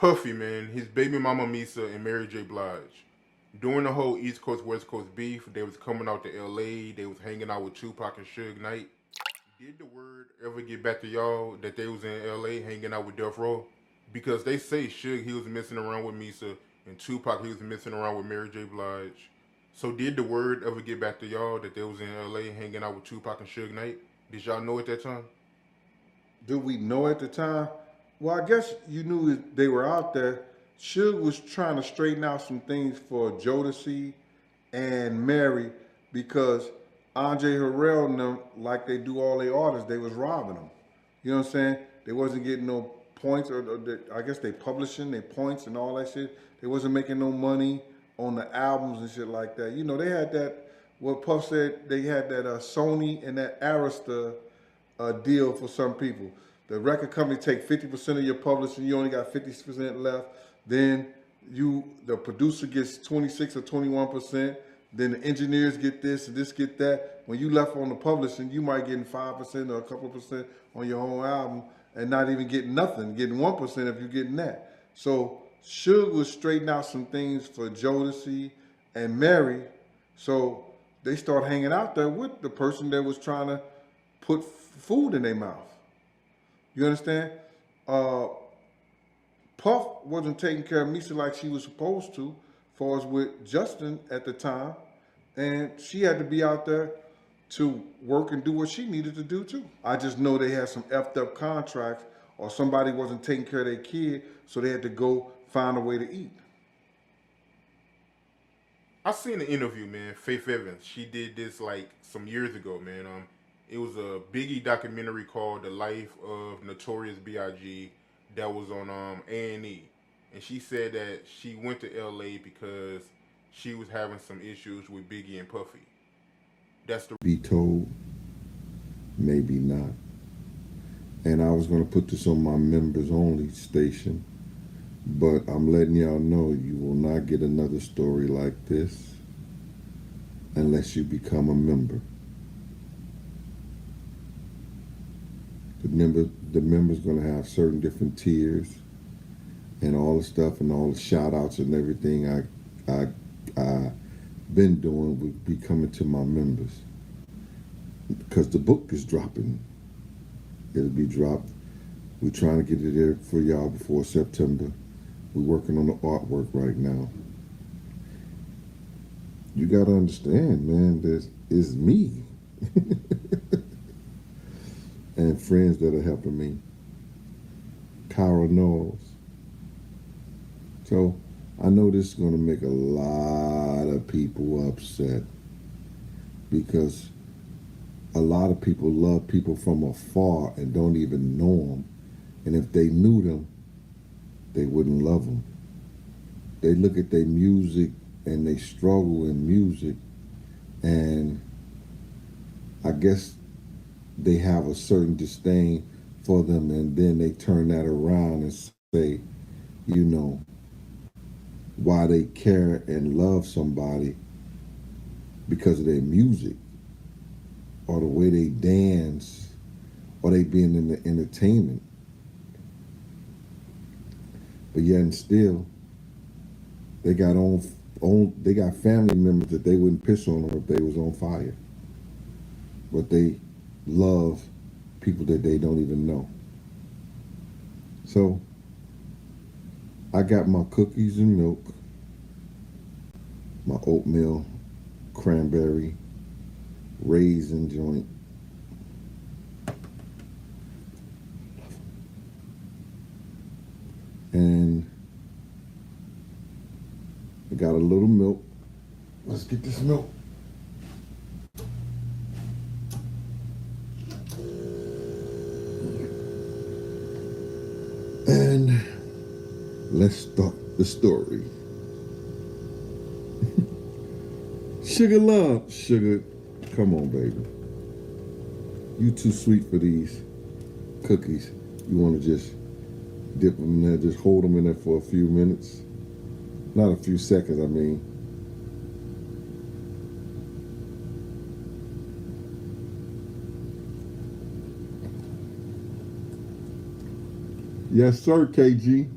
Puffy, man, his baby mama Misa and Mary J. Blige. During the whole East Coast West Coast beef, they was coming out to LA, they was hanging out with Tupac and Suge Knight. Did the word ever get back to y'all that they was in LA hanging out with Death Row? Because they say Suge he was messing around with Misa and Tupac he was messing around with Mary J. Blige. So did the word ever get back to y'all that they was in LA hanging out with Tupac and Suge Knight? Did y'all know at that time? Do we know at the time? Well, I guess you knew they were out there. Suge was trying to straighten out some things for Jodeci and Mary because Andre Harrell and them, like they do all their artists, they was robbing them. You know what I'm saying? They wasn't getting no points, I guess they publishing their points and all that shit. They wasn't making no money on the albums and shit like that. You know, they had that. What Puff said, they had that Sony and that Arista deal for some people. The record company take 50% of your publishing, you only got 50% left. Then the producer gets 26 or 21%. Then the engineers get this and this get that. When you left on the publishing, you might get 5% or a couple of percent on your whole album and not even getting nothing, getting 1% if you're getting that. So Suge was straightening out some things for Jodeci and Mary. So they start hanging out there with the person that was trying to put food in their mouth. You understand? Puff wasn't taking care of Misa like she was supposed to, as far as with Justin at the time. And she had to be out there to work and do what she needed to do too. I just know they had some effed up contracts or somebody wasn't taking care of their kid, so they had to go find a way to eat. I seen an interview, man. Faith Evans, she did this like some years ago, man. It was a Biggie documentary called "The Life of Notorious B.I.G." that was on A&E, and she said that she went to L.A. because she was having some issues with Biggie and Puffy. That's the Be told, maybe not. And I was going to put this on my members only station, but I'm letting y'all know you will not get another story like this unless you become a member. The member's going to have certain different tiers and all the stuff and all the shout outs and everything I been doing will be coming to my members. Because the book is dropping. It'll be dropped. We're trying to get it there for y'all before September. We're working on the artwork right now. You got to understand, man, this is me. And friends that are helping me. Kyra knows. So I know this is going to make a lot of people upset because a lot of people love people from afar and don't even know them. And if they knew them, they wouldn't love them. They look at their music and they struggle in music, and I guess they have a certain disdain for them, and then they turn that around and say, you know, why they care and love somebody because of their music or the way they dance or they being in the entertainment. But yet and still, they got they got family members that they wouldn't piss on them if they was on fire. But they love people that they don't even know. So I got my cookies and milk, my oatmeal, cranberry, raisin joint. And I got a little milk. Let's get this milk. And let's start the story. Sugar love. Sugar, come on, baby. You too sweet for these cookies. You want to just dip them in there, just hold them in there for a few minutes. Not a few seconds, I mean. Yes, sir, KG.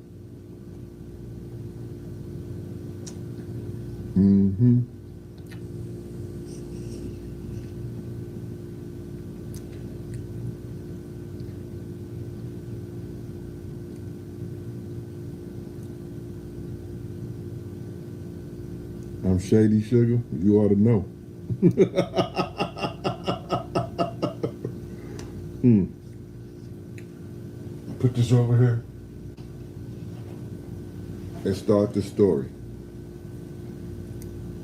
Mm-hmm. I'm Shady Sugar. You ought to know. Hmm. Put this over here and start the story.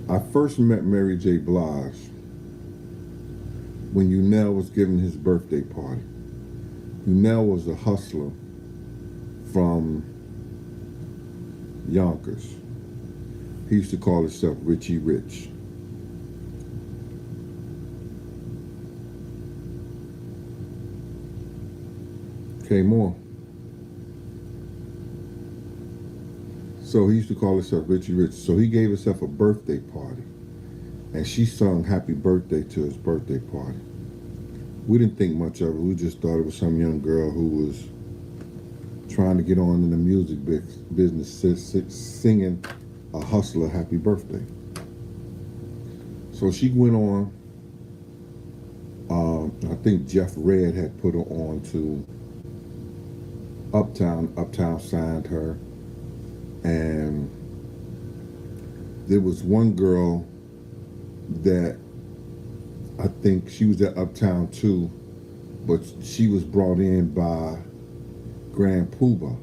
I first met Mary J. Blige when Unell was giving his birthday party. Unell was a hustler from Yonkers. He used to call himself Richie Rich. Came on. So he used to call himself Richie Rich. So he gave himself a birthday party. And she sung happy birthday to his birthday party. We didn't think much of it. We just thought it was some young girl who was trying to get on in the music business, singing a hustler happy birthday. So she went on. I think Jeff Red had put her on to Uptown. Uptown signed her. And there was one girl that I think she was at Uptown too, but she was brought in by Grand Poobah.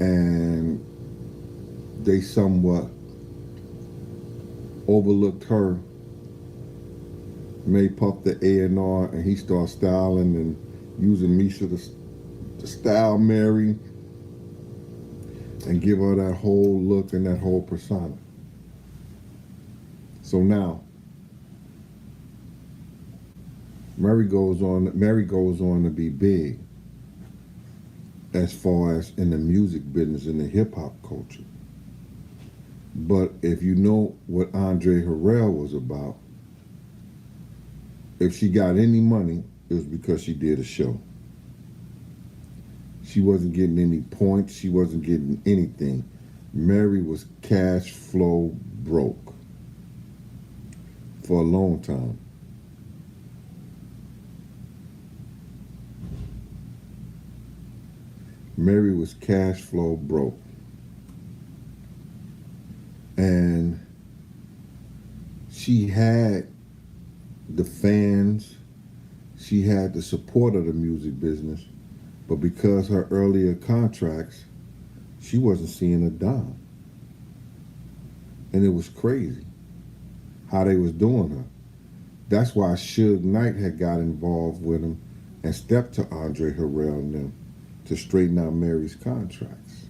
And they somewhat overlooked her, made Puff the A&R, and he started styling and using Misha to style Mary and give her that whole look and that whole persona. So now, Mary goes on to be big as far as in the music business, in the hip hop culture. But if you know what Andre Harrell was about, if she got any money, it was because she did a show. She wasn't getting any points. She wasn't getting anything. Mary was cash flow broke for a long time. Mary was cash flow broke. And she had the fans, she had the support of the music business, but because her earlier contracts, she wasn't seeing a dime. And it was crazy how they was doing her. That's why Suge Knight had got involved with him and stepped to Andre Harrell and them to straighten out Mary's contracts.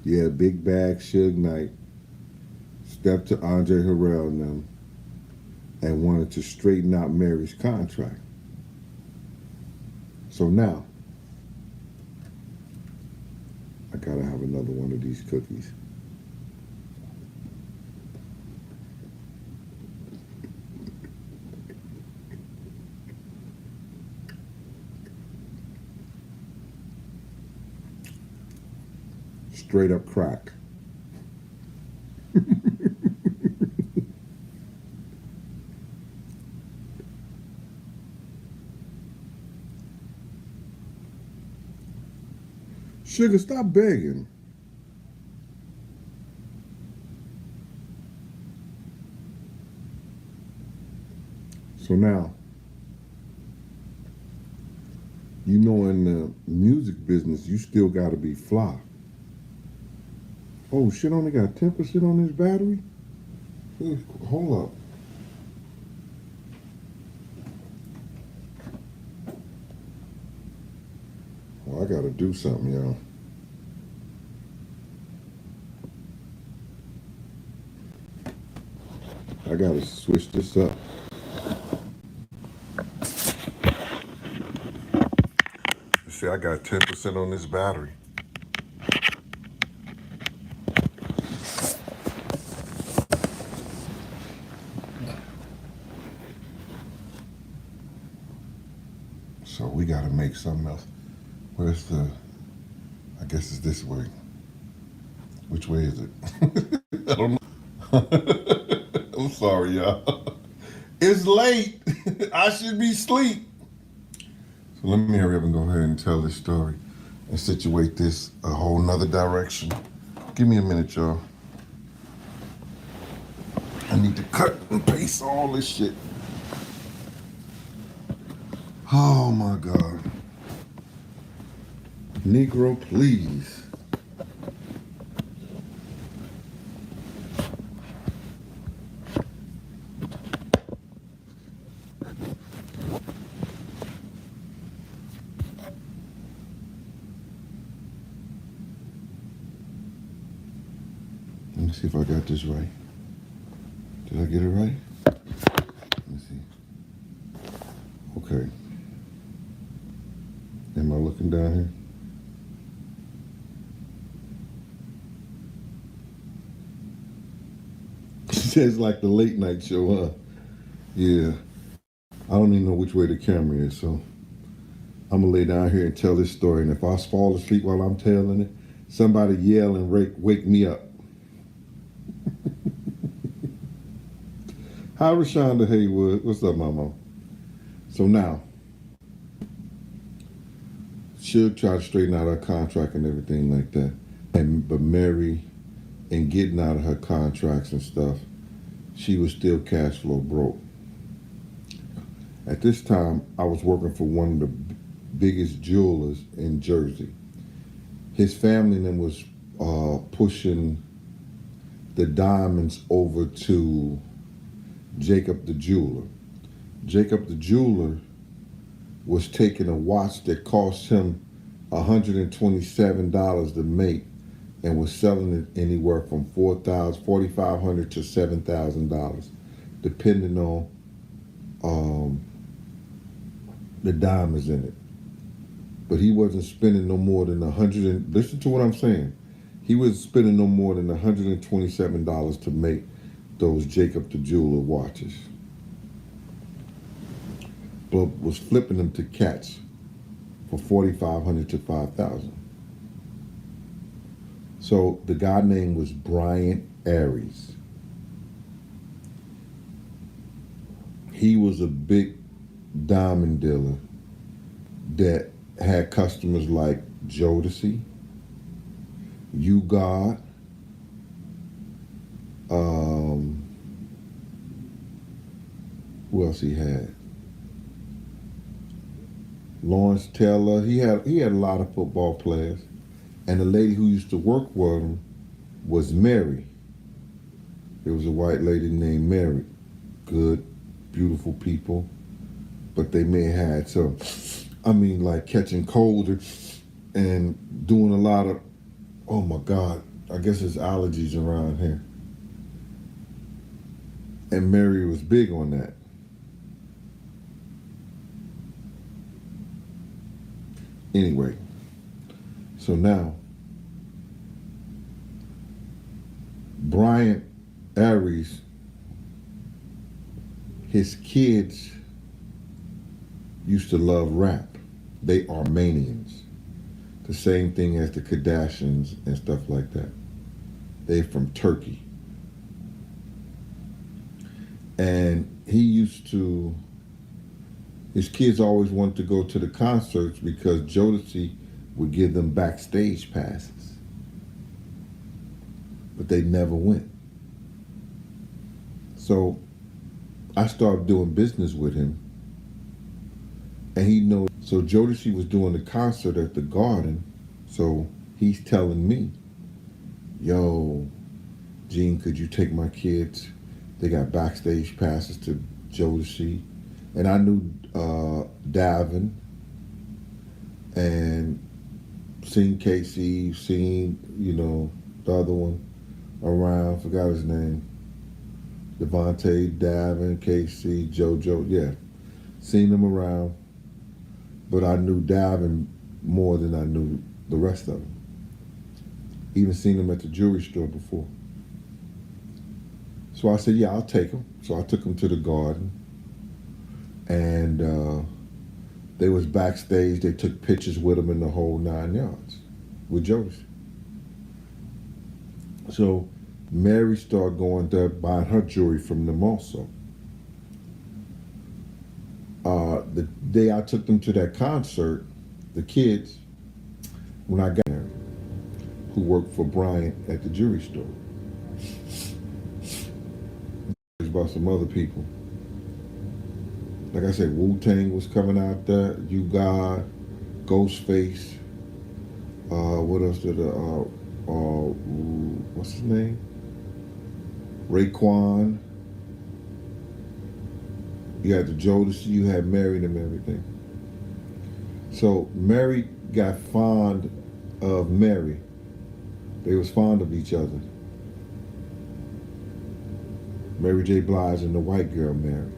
Yeah, Big Bag Suge Knight stepped to Andre Harrell and them and wanted to straighten out Mary's contract. So now, I gotta have another one of these cookies. Straight up crack. Sugar, stop begging. So now, you know, in the music business, you still got to be fly. Oh, shit, only got 10% on this battery? Hold up. Well, I got to do something, y'all. I got to switch this up. See, I got 10% on this battery. So we got to make something else. Where's the I guess it's this way. Which way is it? I don't know. I'm sorry, y'all. It's late. I should be asleep. So let me hurry up and go ahead and tell this story and situate this a whole nother direction. Give me a minute, y'all. I need to cut and paste all this shit. Oh my God. Negro, please. Let me see if I got this right. Did I get it right? Let me see. Okay. Am I looking down here? It's like the late night show, huh? Yeah. I don't even know which way the camera is, so I'm gonna lay down here and tell this story. And if I fall asleep while I'm telling it, somebody yell and wake me up. Hi, Rashonda Haywood. What's up, Mama? So now, she'll try to straighten out her contract and everything like that. But Mary, in getting out of her contracts and stuff, she was still cash flow broke. At this time, I was working for one of the biggest jewelers in Jersey. His family then was pushing the diamonds over to Jacob the jeweler. Jacob the jeweler was taking a watch that cost him $127 to make and was selling it anywhere from $4,500 to $7,000, depending on the diamonds in it. But he wasn't spending no more than listen to what I'm saying. He was spending no more than $127 to make those Jacob the jeweler watches. But was flipping them to cats for $4,500 to $5,000. So the guy name was Brian Aries. He was a big diamond dealer that had customers like Jodeci, You God, who else he had? Lawrence Taylor. He had a lot of football players. And the lady who used to work with him was Mary. There was a white lady named Mary. Good, beautiful people. But they may have had some, like catching cold and doing a lot of, oh my God, I guess it's allergies around here. And Mary was big on that. Anyway, so now, Brian Aries, his kids used to love rap. They are Armenians. The same thing as the Kardashians and stuff like that. They're from Turkey. And his kids always wanted to go to the concerts because Jodeci would give them backstage passes. But they never went. So I started doing business with him. And he knows, so Jodeci was doing the concert at the Garden. So he's telling me, yo, Gene, could you take my kids? They got backstage passes to Jodeci. And I knew Davin and seen Casey, seen, the other one around, forgot his name. Devontae, Davin, Casey, JoJo, yeah. Seen them around, but I knew Davin more than I knew the rest of them. Even seen them at the jewelry store before. So I said, yeah, I'll take them. So I took them to the Garden. And they was backstage. They took pictures with them in the whole 9 yards. with Joseph. So Mary started going there buying her jewelry from them also. The day I took them to that concert, the kids, when I got there, who worked for Bryant at the jewelry store, about some other people. Like I said, Wu-Tang was coming out there, You God, Ghostface, what else did what's his name? Raekwon. You had the Jodeci, you had Mary and everything. So Mary got fond of Mary. They was fond of each other. Mary J. Blige and the white girl Mary,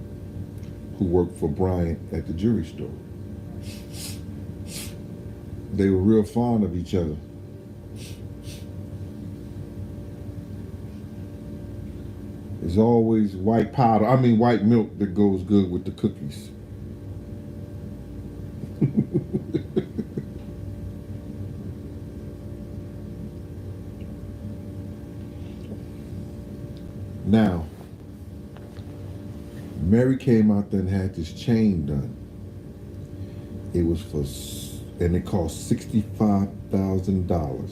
who worked for Bryant at the jewelry store. They were real fond of each other. There's always white milk that goes good with the cookies. Now, Mary came out there and had this chain done. It was and it cost $65,000.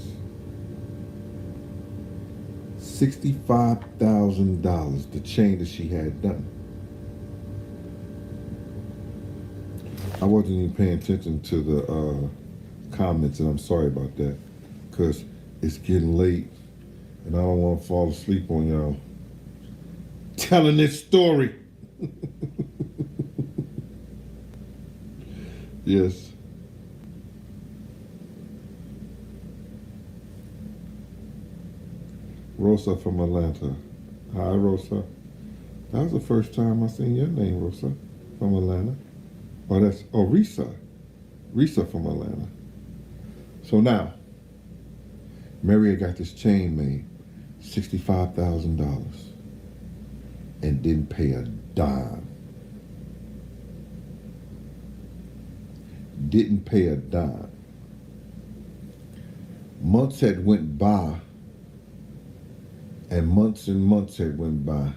$65,000, the chain that she had done. I wasn't even paying attention to the comments, and I'm sorry about that, because it's getting late, and I don't want to fall asleep on y'all telling this story. Yes. Rosa from Atlanta. Hi, Rosa. That was the first time I seen your name, Rosa, from Atlanta. Risa. Risa from Atlanta. So now, Mary had got this chain made, $65,000, and didn't pay a dime. Didn't pay a dime. Months had went by, and months had went by,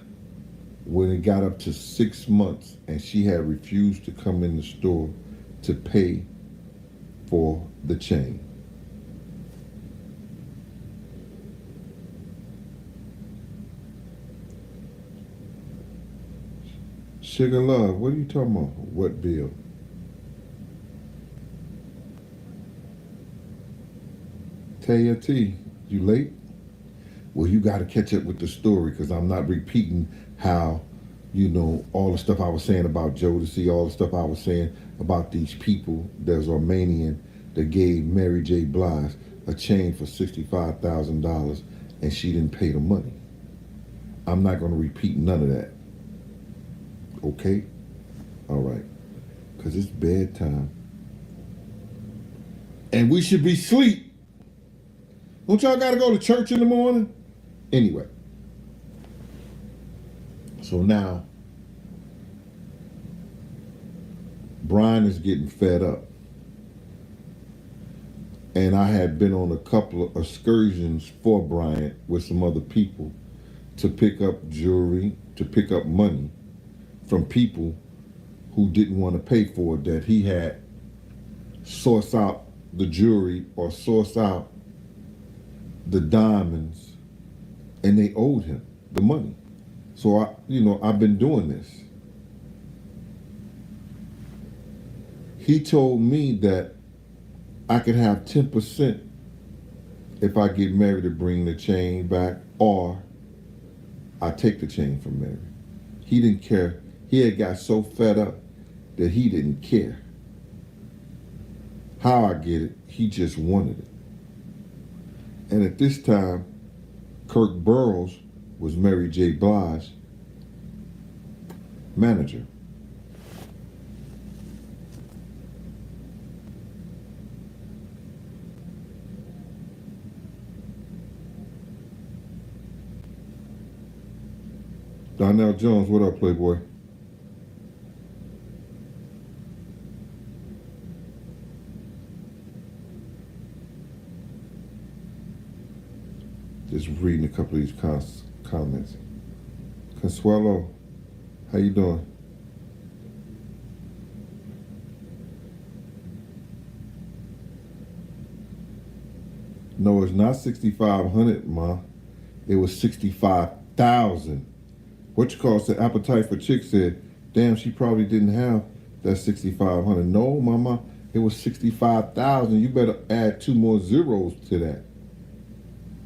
when it got up to 6 months and she had refused to come in the store to pay for the chain. Sugar Love, what are you talking about? What bill? Taya T, you late? Well, you got to catch up with the story, because I'm not repeating how, all the stuff I was saying about Jodeci, all the stuff I was saying about these people that's Armenian that gave Mary J. Blige a chain for $65,000 and she didn't pay the money. I'm not going to repeat none of that. Okay? All right. Because it's bedtime. And we should be asleep. Don't y'all got to go to church in the morning? Anyway. So now, Brian is getting fed up. And I had been on a couple of excursions for Brian with some other people to pick up jewelry, to pick up money from people who didn't want to pay for it, that he had sourced out the jewelry or sourced out the diamonds, and they owed him the money. So I've been doing this. He told me that I could have 10% if I get Mary to bring the chain back, or I take the chain from Mary. He didn't care. He had got so fed up that he didn't care how I get it. He just wanted it. And at this time, Kirk Burroughs was Mary J. Blige's manager. Donnell Jones, what up, Playboy? Just reading a couple of these comments. Consuelo, how you doing? No, it's not 6,500, Ma. It was 65,000. What you call the appetite for chick said, damn, she probably didn't have that 6,500. No, Mama, it was 65,000. You better add 2 more zeros to that.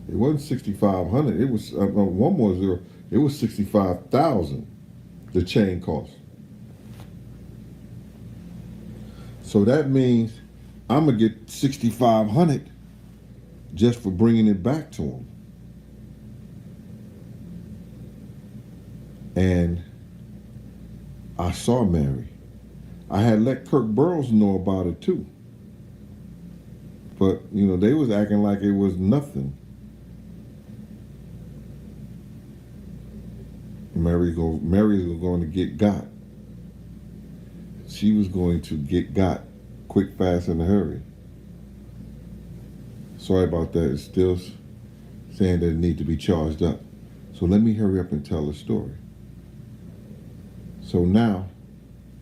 It wasn't 6,500. It was 1 more zero. It was 65,000. The chain cost. So that means I'm gonna get 6,500 just for bringing it back to him. And I saw Mary. I had let Kirk Burrows know about it too. But, you know, they was acting like it was nothing. Mary was going to get got. She was going to get got quick, fast, in a hurry. Sorry about that. It's still saying that it need to be charged up. So let me hurry up and tell the story. So now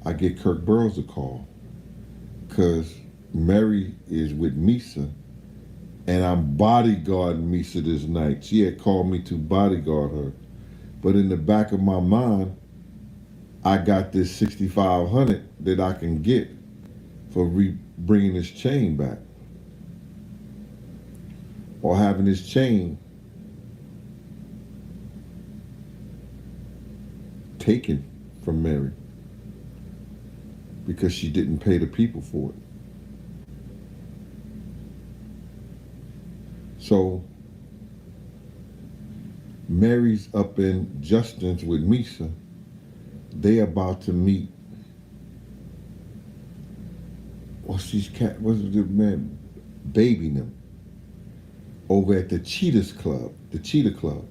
I get Kirk Burrows a call because Mary is with Misa and I'm bodyguarding Misa this night. She had called me to bodyguard her. But in the back of my mind, I got this 6,500 that I can get for bringing this chain back. Or having this chain taken from Mary because she didn't pay the people for it. So Mary's up in Justin's with Misa. They about to meet. What's the man? Babying them over at the Cheetahs Club, the Cheetah Club.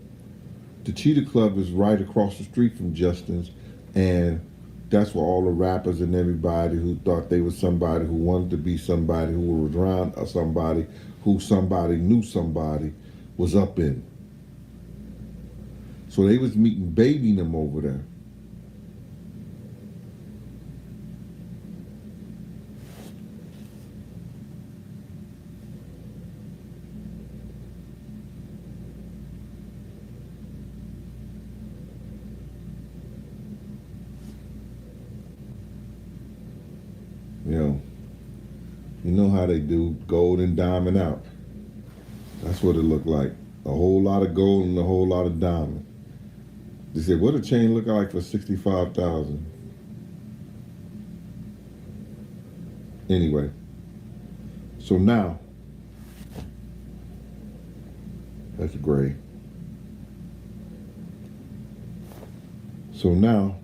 The Cheetah Club is right across the street from Justin's, and that's where all the rappers and everybody who thought they was somebody who wanted to be somebody who was around somebody who somebody knew somebody was up in. So they was meeting babying them over there. You know how they do, gold and diamond out. That's what it looked like. A whole lot of gold and a whole lot of diamond. They said, what a chain look like for 65,000? Anyway, so now, that's gray. So now,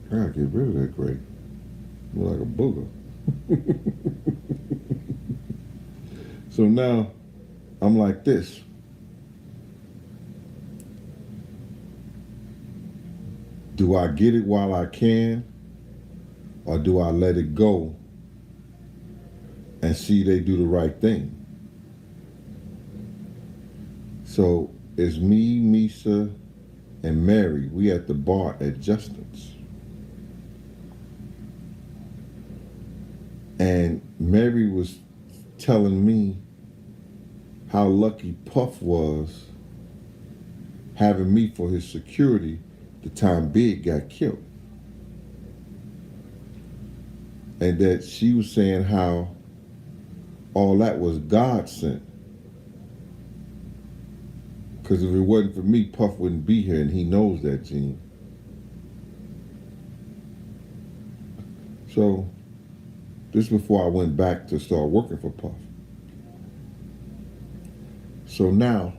I gotta get rid of that gray. Look like a booger. So now, I'm like this. Do I get it while I can, or do I let it go and see they do the right thing? So it's me, Misa, and Mary. We at the bar at Justin's. And Mary was telling me how lucky Puff was having me for his security the time Big got killed. And that she was saying how all that was God sent. Because if it wasn't for me, Puff wouldn't be here, and he knows that, Gene. So, this is before I went back to start working for Puff. So now,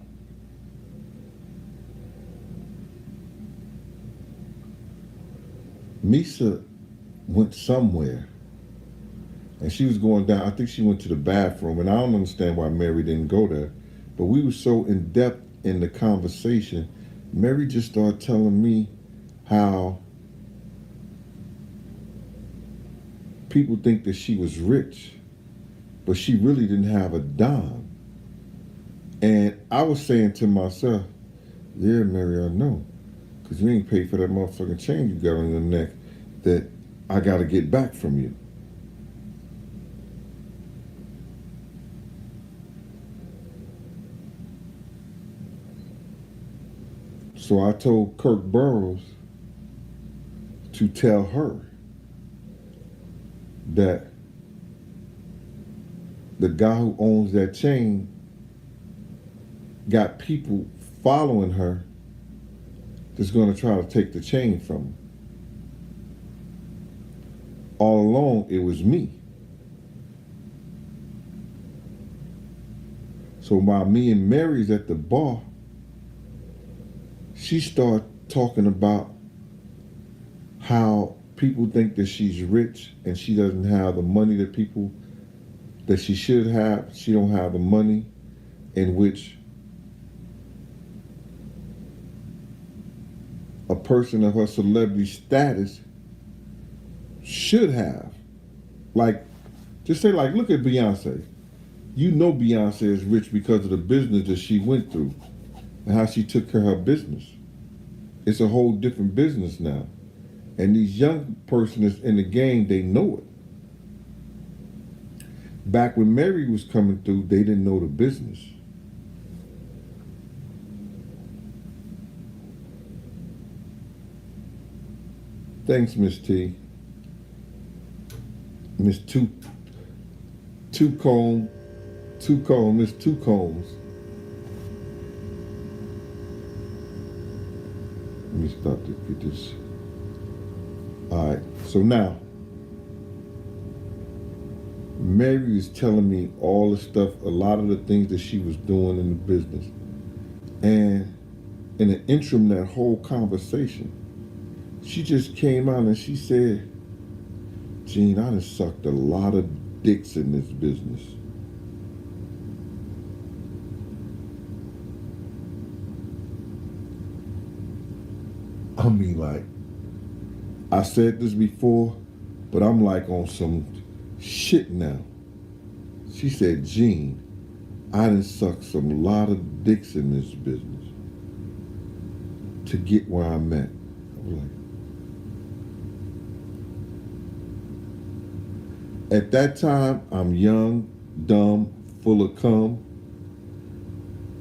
Misa went somewhere, and she was going down. I think she went to the bathroom, and I don't understand why Mary didn't go there. But we were so in depth in the conversation, Mary just started telling me how people think that she was rich, but she really didn't have a dime. And I was saying to myself, yeah, Mary, I know. Because you ain't paid for that motherfucking chain you got on your neck that I got to get back from you. So I told Kirk Burroughs to tell her that the guy who owns that chain got people following her that's going to try to take the chain from her. All along, it was me. So while me and Mary's at the bar, she started talking about how people think that she's rich and she doesn't have the money that people that she should have. She don't have the money in which a person of her celebrity status should have. Like, just say, like, look at Beyonce. You know Beyonce is rich because of the business that she went through and how she took care of her business. It's a whole different business now. And these young persons in the game, they know it. Back when Mary was coming through, they didn't know the business. Thanks, Miss T. Miss Two Comb, Miss Two Combs. Let me start to get this. All right, so now, Mary is telling me all the stuff, a lot of the things that she was doing in the business. And in the interim, that whole conversation, she just came out and she said, Gene, I done sucked a lot of dicks in this business. I mean, like, I said this before, but I'm like on some shit now. She said, Gene, I done sucked some lot of dicks in this business to get where I'm at. I was like, at that time, I'm young, dumb, full of cum.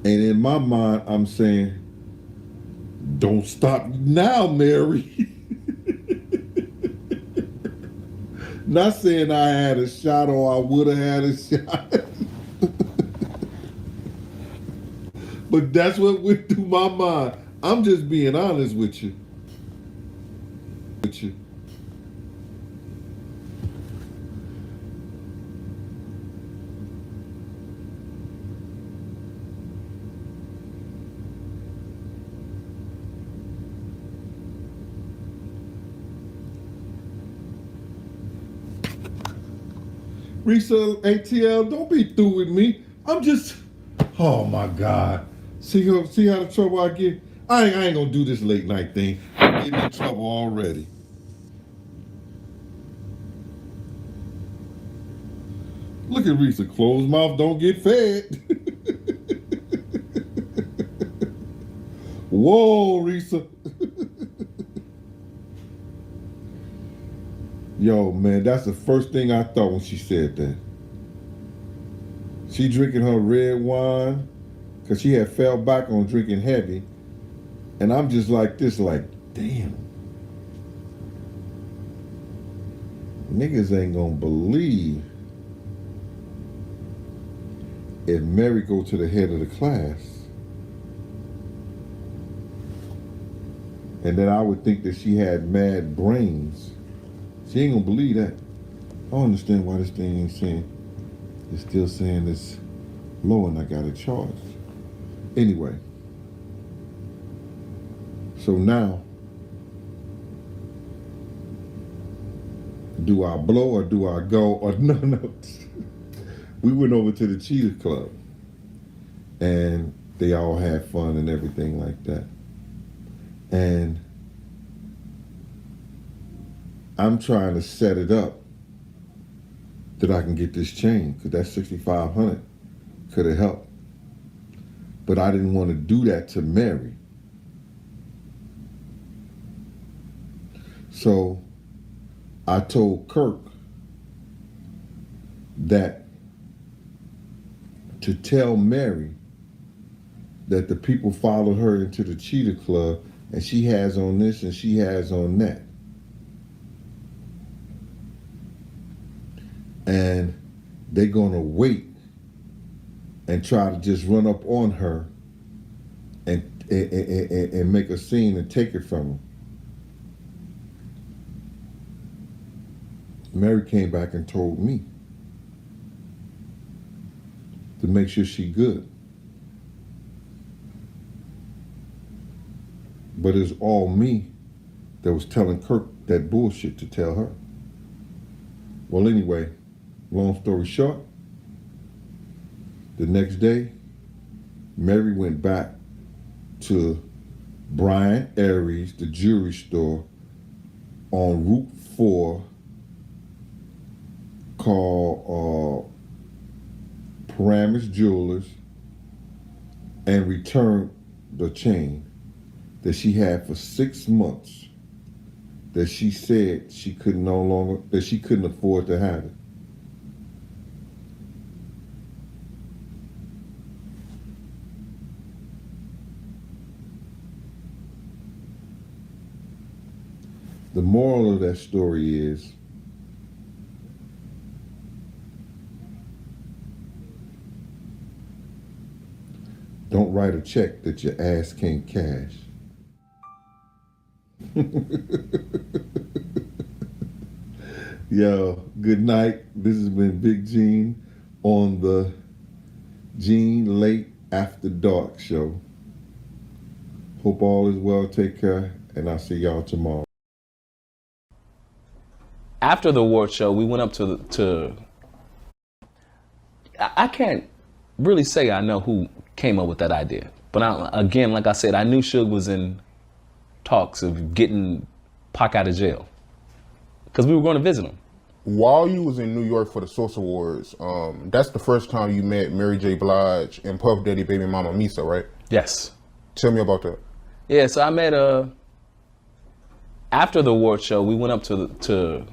And in my mind, I'm saying, don't stop now, Mary. Not saying I had a shot or I would have had a shot. But that's what went through my mind. I'm just being honest with you. Risa ATL, don't be through with me. I'm just, oh my God. See how the trouble I get? I ain't gonna do this late night thing. I'm getting in trouble already. Look at Risa, closed mouth don't get fed. Whoa, Risa. Yo, man, that's the first thing I thought when she said that. She drinking her red wine because she had fell back on drinking heavy. And I'm just like this, like, damn. Niggas ain't gonna believe if Mary go to the head of the class. And then I would think that she had mad brains. She ain't gonna believe that. I don't understand why this thing ain't saying, it's still saying it's low and I got it charged. Anyway. So now, do I blow or do I go? Or no. We went over to the Cheetah Club and they all had fun and everything like that. And I'm trying to set it up that I can get this chain because that $6,500 could have helped. but I didn't want to do that to Mary. So I told Kirk that to tell Mary that the people followed her into the Cheetah Club and she has on this and she has on that. And they're gonna wait and try to just run up on her and make a scene and take it from her. Mary came back and told me to make sure she good. But it's all me that was telling Kirk that bullshit to tell her. Well, anyway, long story short, the next day, Mary went back to Brian Aries, the jewelry store on Route 4 called Paramus Jewelers, and returned the chain that she had for 6 months that she said she could no longer, that she couldn't afford to have it. The moral of that story is don't write a check that your ass can't cash. Yo, good night. This has been Big Gene on the Gene Late After Dark show. Hope all is well. Take care, and I'll see y'all tomorrow. After the award show, we went up to I can't really say I know who came up with that idea. But again, like I said, I knew Suge was in talks of getting Pac out of jail because we were going to visit him. While you was in New York for the Source Awards, that's the first time you met Mary J. Blige and Puff Daddy baby mama Misa, right? Yes. Tell me about that. Yeah, so I met after the award show, we went up to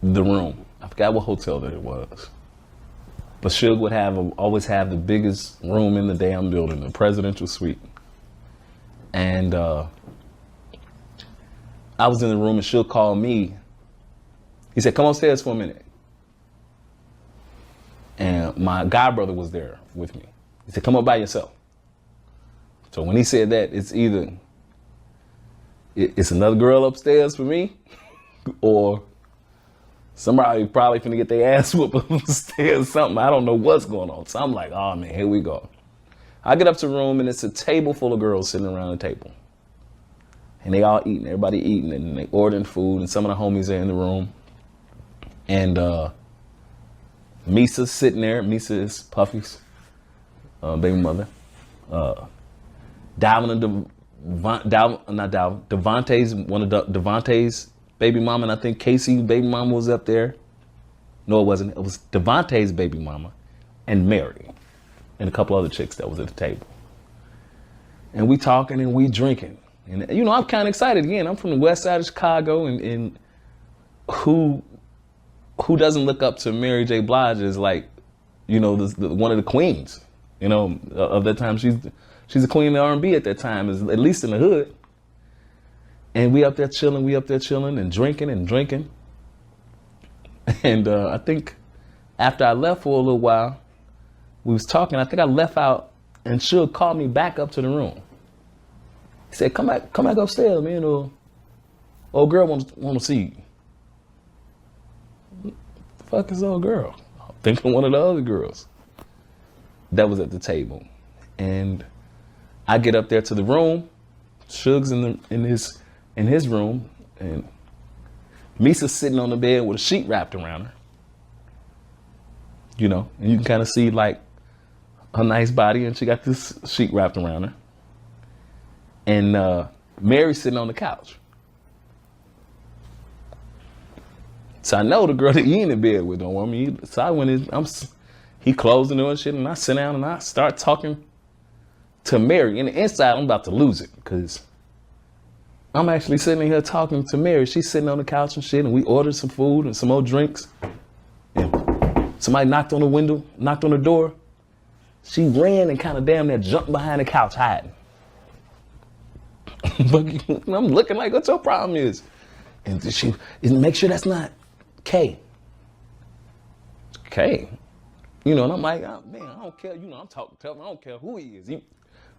the room. I forgot what hotel that it was. But Suge would always have the biggest room in the damn building, the presidential suite. And I was in the room and Suge called me. He said, come upstairs for a minute. And my god brother was there with me. He said, come up by yourself. So when he said that, it's either it's another girl upstairs for me or somebody probably finna get their ass whooped upstairs, something. I don't know what's going on. So I'm like, oh man, here we go. I get up to the room and it's a table full of girls sitting around the table. And they all eating, everybody eating, and they ordering food, and some of the homies are in the room. And Misa's sitting there. Misa is Puffy's baby mother. Devontae's, one of Devontae's baby mama, and I think Casey's baby mama was up there. No, it wasn't. It was Devontae's baby mama and Mary and a couple other chicks that was at the table. And we talking and we drinking. And you know, I'm kind of excited again. I'm from the west side of Chicago, and who doesn't look up to Mary J. Blige as like, you know, one of the queens, you know, of that time. She's the queen of R&B at that time, at least in the hood. And we up there chilling and drinking. And I think after I left for a little while, we was talking. I think I left out and Suge called me back up to the room. He said, come back upstairs, man, or old girl want to see you. What the fuck is old girl? I'm thinking one of the other girls that was at the table. And I get up there to the room. Suge's in his room, and Misa's sitting on the bed with a sheet wrapped around her. You know, and you can kind of see like her nice body, and she got this sheet wrapped around her. And Mary's sitting on the couch. So I know the girl that he in the bed with don't want me. So I went in, he closed the door and shit, and I sit down and I start talking to Mary. In the inside, I'm about to lose it because I'm actually sitting here talking to Mary. She's sitting on the couch and shit, and we ordered some food and some more drinks. And somebody knocked on the window, knocked on the door. She ran and kind of damn near jumped behind the couch hiding. But I'm looking like, what your problem is? And she make sure that's not Kay. Kay. You know, and I'm like, oh, man, I don't care. You know, I'm talking to him. I don't care who he is. You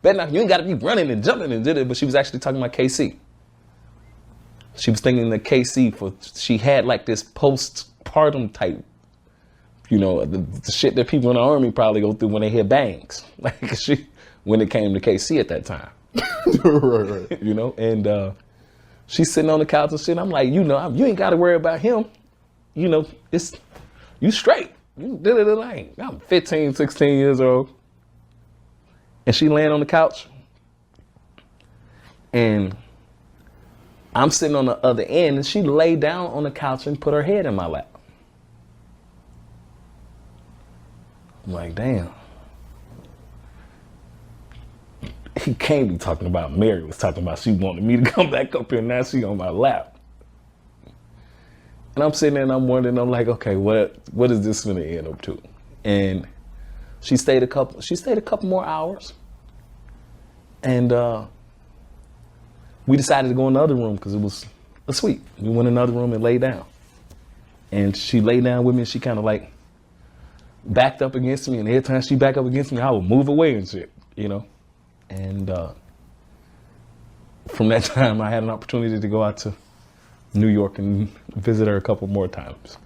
ain't got to be running and jumping and did it. But she was actually talking about KC. She was thinking that KC, she had like this postpartum type, you know, the shit that people in the army probably go through when they hear bangs. Like when it came to KC at that time. Right. You know, and she's sitting on the couch and shit. I'm like, you know, you ain't got to worry about him. You know, you straight. You did it like, I'm 15, 16 years old. And she laying on the couch. And I'm sitting on the other end, and she laid down on the couch and put her head in my lap. I'm like, damn. He can't be talking about Mary was talking about she wanted me to come back up here, now she on my lap. And I'm sitting there and I'm wondering, I'm like, okay, what is this gonna end up to? And she stayed a couple more hours. And we decided to go in the other room because it was a suite. We went in another room and laid down. And she laid down with me and she kind of like backed up against me. And every time she backed up against me, I would move away and shit, you know? And from that time, I had an opportunity to go out to New York and visit her a couple more times.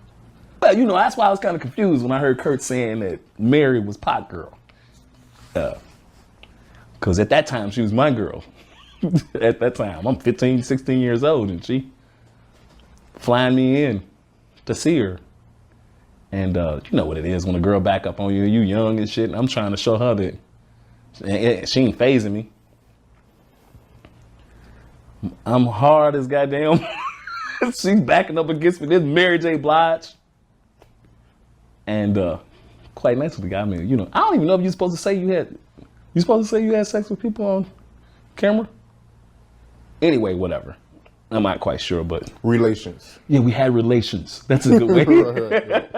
Well, you know, that's why I was kind of confused when I heard Kurt saying that Mary was pot girl. Because at that time, she was my girl. At that time, I'm 15, 16 years old, and she flying me in to see her. And you know what it is when a girl back up on you, you young and shit, and I'm trying to show her that she ain't phasing me. I'm hard as goddamn. She's backing up against me. This MaryJane Blige. And quite nice with the guy. I mean, you know, I don't even know if you're supposed to say you had sex with people on camera? Anyway, whatever. I'm not quite sure, but Relations. yeah, we had relations. That's a good way. Right.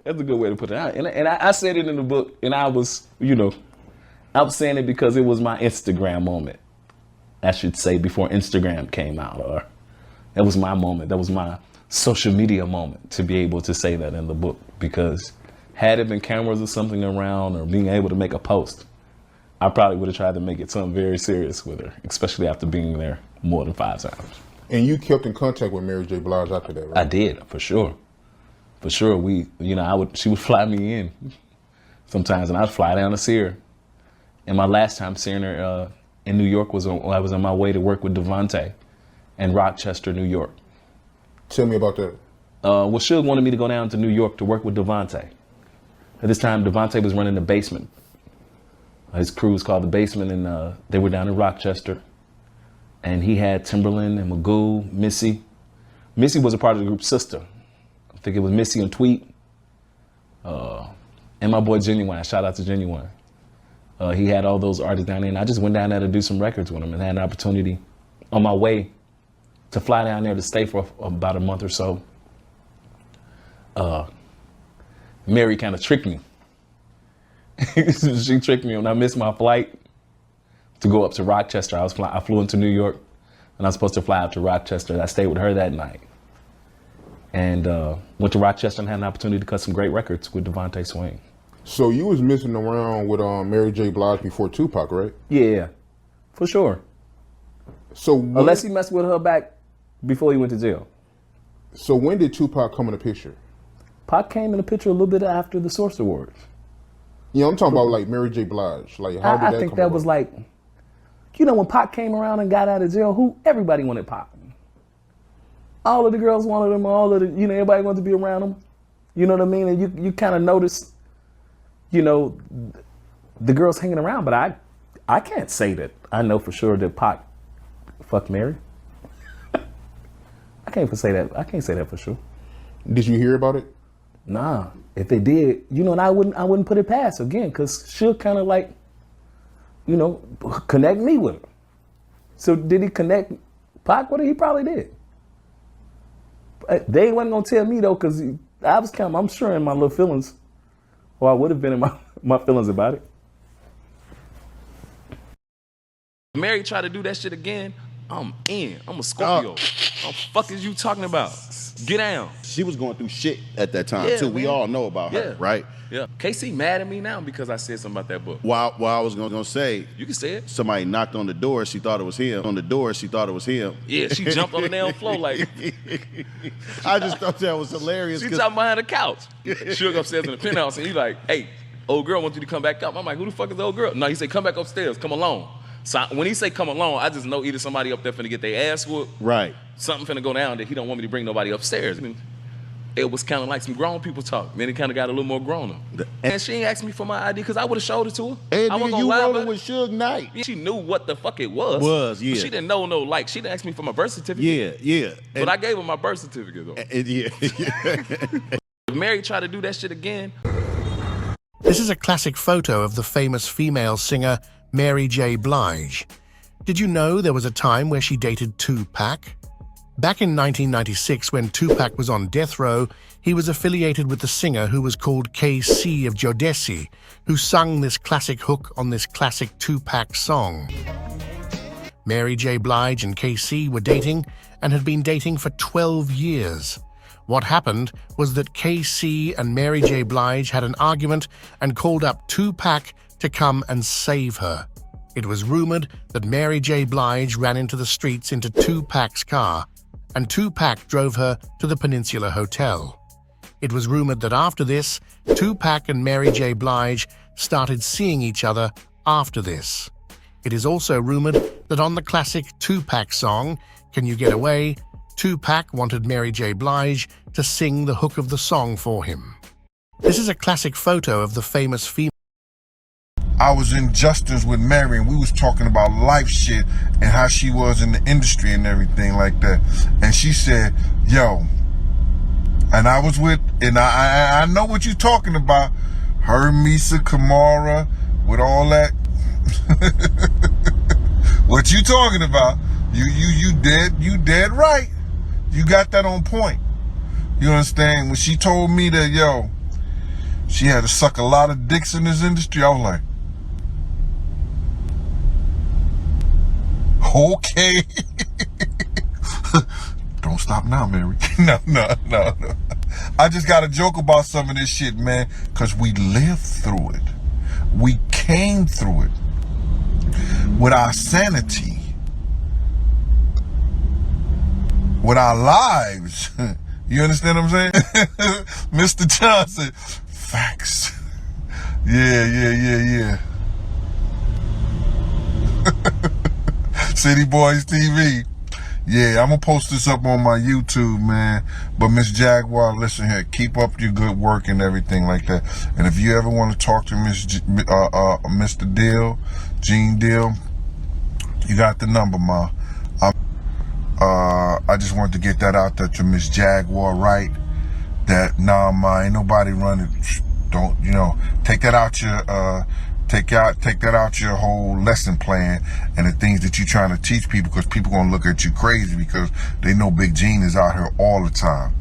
That's a good way to put it out. And I said it in the book, and I was, you know, I was saying it because it was my Instagram moment. I should say before Instagram came out, or that was my moment. That was my social media moment to be able to say that in the book, because had it been cameras or something around or being able to make a post, I probably would have tried to make it something very serious with her, especially after being there more than 5 times. And you kept in contact with MaryJane Blige after that, right? I did, for sure. For sure. We, you know, she would fly me in sometimes, and I'd fly down to see her. And my last time seeing her in New York was when I was on my way to work with Devontae in Rochester, New York. Tell me about that. Well, Suge wanted me to go down to New York to work with Devontae. At this time, Devontae was running the Basement. His crew was called the Basement, and they were down in Rochester. And he had Timberland and Magoo, Missy. Missy was a part of the group Sister. I think it was Missy and Tweet. And my boy Genuine. Shout out to Genuine. He had all those artists down there, and I just went down there to do some records with him and had an opportunity on my way to fly down there to stay for about a month or so. Mary kind of tricked me. She tricked me when I missed my flight to go up to Rochester. I flew into New York, and I was supposed to fly out to Rochester. I stayed with her that night. And went to Rochester and had an opportunity to cut some great records with Devontae Swing. So you was messing around with MaryJane Blige before Tupac, right? Yeah, for sure. So Unless he messed with her back before he went to jail. So when did Tupac come in the picture? Pac came in the picture a little bit after the Source Awards. Yeah, I'm talking about like MaryJane Blige. Like, how did that I think come that about? was like, you know, when Pac came around and got out of jail, everybody wanted Pac. All of the girls wanted him, everybody wanted to be around him. You know what I mean? And you kind of notice, you know, the girls hanging around, but I can't say that I know for sure that Pac fucked Mary. I can't say that for sure. Did you hear about it? Nah, if they did, you know, and I wouldn't put it past again, because she'll kind of like connect me with her. So did he connect Pac with her? He probably did. They wasn't gonna tell me though, because I was I'm sure in my little feelings, or I would have been in my feelings about it. Mary tried to do that shit again, I'm in. I'm a Scorpio. What the fuck is you talking about? Get down. She was going through shit at that time too. Man. We all know about her, right? Yeah. KC mad at me now because I said something about that book. Well, I was gonna say, you can say it. Somebody knocked on the door. She thought it was him. On the door, she thought it was him. Yeah, she jumped on the damn floor like. I just thought that was hilarious. She jumped behind the couch. Suge upstairs in the penthouse, and he like, "Hey, old girl wants you to come back up." I'm like, "Who the fuck is the old girl?" No, he said, "Come back upstairs. Come along." So when he say come along, I just know either somebody up there finna get their ass whooped, right? Something finna go down that he don't want me to bring nobody upstairs. I mean, it was kind of like some grown people talk. Then it kind of got a little more grown up. And she ain't asked me for my ID because I would have showed it to her. And I wasn't gonna you lie rolling with Suge Knight. She knew what the fuck it was. Yeah. But she didn't know she didn't ask me for my birth certificate. Yeah. But I gave her my birth certificate though. Yeah. If Mary tried to do that shit again. This is a classic photo of the famous female singer Mary J. Blige. Did you know there was a time where she dated Tupac? Back in 1996, when Tupac was on death row, he was affiliated with the singer who was called KC of Jodeci, who sung this classic hook on this classic Tupac song. Mary J. Blige and KC were dating and had been dating for 12 years. What happened was that KC and Mary J. Blige had an argument and called up Tupac to come and save her. It was rumored that Mary J. Blige ran into the streets into Tupac's car, and Tupac drove her to the Peninsula Hotel. It was rumored that after this, Tupac and Mary J. Blige started seeing each other after this. It is also rumored that on the classic Tupac song, Can You Get Away?, Tupac wanted Mary J. Blige to sing the hook of the song for him. This is a classic photo of the famous female. I was in Justin's with Mary and we was talking about life shit and how she was in the industry and everything like that. And she said, yo, and I was with, and I know what you're talking about. Her, Misa, Kamara, with all that. What you talking about? You dead right. You got that on point. You understand? When she told me that, yo, she had to suck a lot of dicks in this industry, I was like, okay. Don't stop now, Mary. No. I just got to joke about some of this shit, man, because we lived through it. We came through it with our sanity, with our lives. You understand what I'm saying? Mr. Johnson, facts. Yeah. City Boys TV. Yeah, I'm gonna post this up on my YouTube, man. But Miss Jaguar, listen here, keep up your good work and everything like that. And if you ever want to talk to Mr. Deal, Gene Deal, you got the number, ma. I just wanted to get that out there to Miss Jaguar, right? That ma, ain't nobody running. Don't take that out your take that out your whole lesson plan and the things that you're trying to teach people, because people gonna look at you crazy because they know Big Gene is out here all the time.